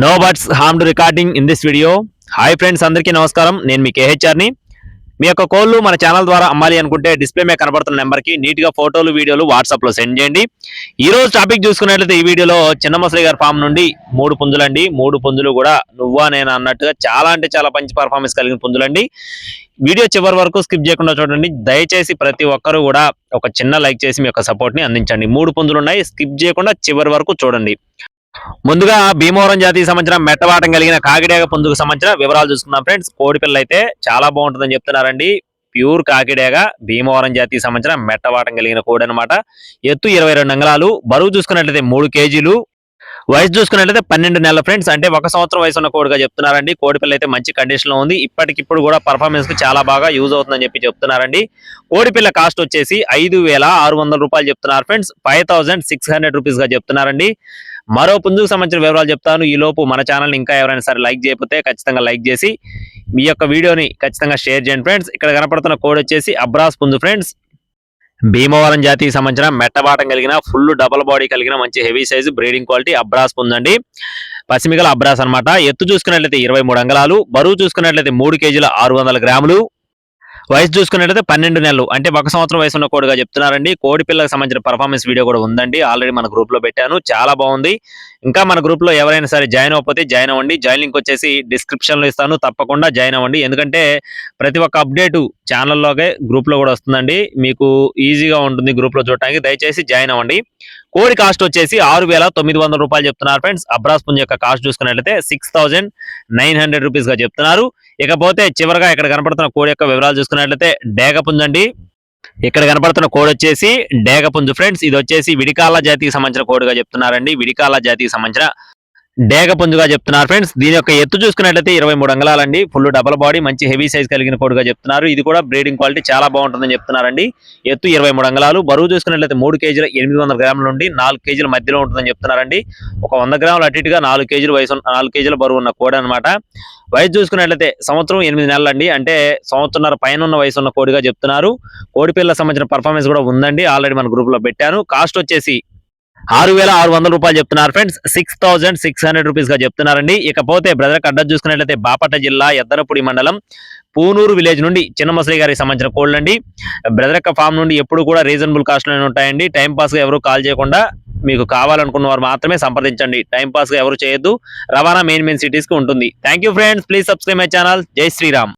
No butts harmed recording in this video. Hi friends, అందరికీ నమస్కారం. నేను మీ కేహెచ్ఆర్ని. మీ యొక్క కోళ్ళు మన ఛానల్ ద్వారా అమ్మాలి అనుకుంటే డిస్ప్లే మీద కనబడుతున్న నెంబర్కి నీట్గా ఫోటోలు వీడియోలు వాట్సాప్లో సెండ్ చేయండి. ఈ రోజు టాపిక్ చూసుకున్నట్లయితే ఈ వీడియోలో చిన్న ముసలి గారి ఫామ్ నుండి 3 పుంజులండి. 3 పుంజులు కూడా నువ్వా నేనా అన్నట్టుగా చాలా అంటే చాలా మంచి పర్ఫార్మెన్స్ కలిగిన పుంజులండి. వీడియో చివరి వరకు స్కిప్ చేయకుండా చూడండి. దయచేసి ప్రతి ఒక్కరు కూడా ఒక చిన్న లైక్ చేసి మీ యొక్క సపోర్ట్ ని అందించండి. 3 పుంజులు ఉన్నాయి, స్కిప్ చేయకుండా చివరి వరకు చూడండి. ముందుగా భీమవరం జాతికి సంబంధించిన మెట్టవాటం కలిగిన కాకిడేగ పుంజుకు సంబంధించిన వివరాలు చూసుకుందాం ఫ్రెండ్స్. కోడి పిల్ల అయితే చాలా బాగుంటుందని చెప్తున్నారండి. ప్యూర్ కాకిడేగ భీమవరం జాతికి సంబంధించిన మెట్టవాటం కలిగిన కోడి అనమాట. ఎత్తు 22 అంగుళాలు, బరువు చూసుకున్నట్లయితే 3 కేజీలు, వయసు చూసుకున్నట్లయితే 12 నెలల ఫ్రెండ్స్. అంటే 1 సంవత్సరం వయసు ఉన్న కోడిగా చెప్తున్నారండి. కోడి పిల్ల అయితే మంచి కండిషన్ లో ఉంది. ఇప్పటికిప్పుడు కూడా పర్ఫార్మెన్స్ కి చాలా బాగా యూజ్ అవుతుందని చెప్తున్నారండి. కోడి పిల్ల కాస్ట్ వచ్చేసి 5,600 రూపాయలు చెప్తున్నారు ఫ్రెండ్స్. 5,600 రూపీస్ గా చెప్తున్నారండి. మరో పుంజుకు సంబంధించిన వివరాలు చెప్తాను. ఈ లోపు మన ఛానల్ ఇంకా ఎవరైనా సరే లైక్ చేయకపోతే ఖచ్చితంగా లైక్ చేసి మీ యొక్క వీడియోని ఖచ్చితంగా షేర్ చేయండి ఫ్రెండ్స్. ఇక్కడ కనపడుతున్న కోడి వచ్చేసి అబ్రాస్ పుంజు ఫ్రెండ్స్. భీమవరం జాతికి సంబంధించిన మెట్టబాటం కలిగిన ఫుల్ డబల్ బాడీ కలిగిన మంచి హెవీ సైజు బ్రీడింగ్ క్వాలిటీ అబ్రాస్ పుంజండి. పసిమిగల అబ్రాస్ అనమాట. ఎత్తు చూసుకున్నట్లయితే 23 అంగుళాలు, బరువు చూసుకున్నట్లయితే 3 కేజీల 600 గ్రాములు, వయసు చూసుకున్నట్లయితే 12 నెలలు. అంటే 1 సంవత్సరం వయసు ఉన్న కోడిగా చెప్తున్నారండి. కోడి పిల్లలకు సంబంధించిన పర్ఫార్మెన్స్ వీడియో కూడా ఉందండి. ఆల్రెడీ మన గ్రూప్ లో పెట్టాను, చాలా బాగుంది. ఇంకా మన గ్రూప్ లో ఎవరైనా సరే జాయిన్ అవ్వకపోతే జాయిన్ అవ్వండి. జాయిన్ లింక్ వచ్చేసి డిస్క్రిప్షన్ లో ఇస్తాను, తప్పకుండా జాయిన్ అవ్వండి. ఎందుకంటే ప్రతి ఒక్క అప్డేట్ ఛానల్లోకే గ్రూప్ లో కూడా వస్తుందండి. మీకు ఈజీగా ఉంటుంది గ్రూప్ లో చూడటానికి. దయచేసి జాయిన్ అవ్వండి. కోడి కాస్ట్ వచ్చేసి 6,900 రూపాయలు చెప్తున్నారు ఫ్రెండ్స్. అబ్రాస్ పుంజు యొక్క కాస్ట్ చూసుకున్నట్లయితే 6,900 రూపీస్ గా చెప్తున్నారు. ఇకపోతే చివరిగా ఇక్కడ కనపడుతున్న కోడి యొక్క వివరాలు చూసుకున్నట్లయితే డేగ పుంజండి. ఇక్కడ కనపడుతున్న కోడ్ వచ్చేసి డేగ పుంజు ఫ్రెండ్స్. ఇది వచ్చేసి విడికాల జాతికి సంబంధించిన కోడిగా చెప్తున్నారండి. విడికాల జాతికి సంబంధించిన డేగ పుంజుగా చెప్తున్నారు ఫ్రెండ్స్. దీని యొక్క ఎత్తు చూసుకున్నట్లయితే 23 అంగుళాలండి. ఫుల్ డబల్ బాడీ మంచి హెవీ సైజ్ కలిగిన కోడిగా చెప్తున్నారు. ఇది కూడా బ్రీడింగ్ క్వాలిటీ చాలా బాగుంటుందని చెప్తున్నారండి. ఎత్తు 23 అంగుళాలు, బరువు చూసుకున్నట్లయితే 3 కేజీల 800 గ్రాముల నుండి 4 కేజీల మధ్యలో ఉంటుందని చెప్తున్నారండి. ఒక 100 గ్రాములు అటు ఇటుగా 4 కేజీల వయసు 4 కేజీల బరువు ఉన్న కోడి అనమాట. వయసు చూసుకున్నట్లయితే సంవత్సరం 8 నెలలు అండి. అంటే సంవత్సరంన్నర పైన ఉన్న వయసు ఉన్న కోడిగా చెప్తున్నారు. కోడి పిల్లలకు సంబంధించిన పర్ఫార్మెన్స్ కూడా ఉందండి. ఆల్రెడీ మన గ్రూప్ లో పెట్టాను. కాస్ట్ వచ్చేసి 6,600 రూపాయలు చెప్తున్నారు ఫ్రెండ్స్. 6,600 రూపీస్ గా చెప్తున్నారండి. ఇకపోతే బ్రదర్ అడ్రస్ చూసుకున్నట్లయితే బాపట్ల జిల్లా ఎద్దనపూడి మండలం పూనూరు విలేజ్ నుండి చిన్న ముసలి గారికి సంబంధించిన కోళ్ళు అండి. బ్రదర్ యొక్క ఫామ్ నుండి ఎప్పుడు కూడా రీజనబుల్ కాస్ట్ లోనే ఉంటాయండి. టైం పాస్ గా ఎవరు కాల్ చేయకుండా మీకు కావాలనుకున్న వారు మాత్రమే సంప్రదించండి. టైం పాస్ గా ఎవరు చేయొద్దు. రవాణా మెయిన్ సిటీస్ కి ఉంటుంది. Thank you friends. Please subscribe my channel. జై శ్రీరామ్.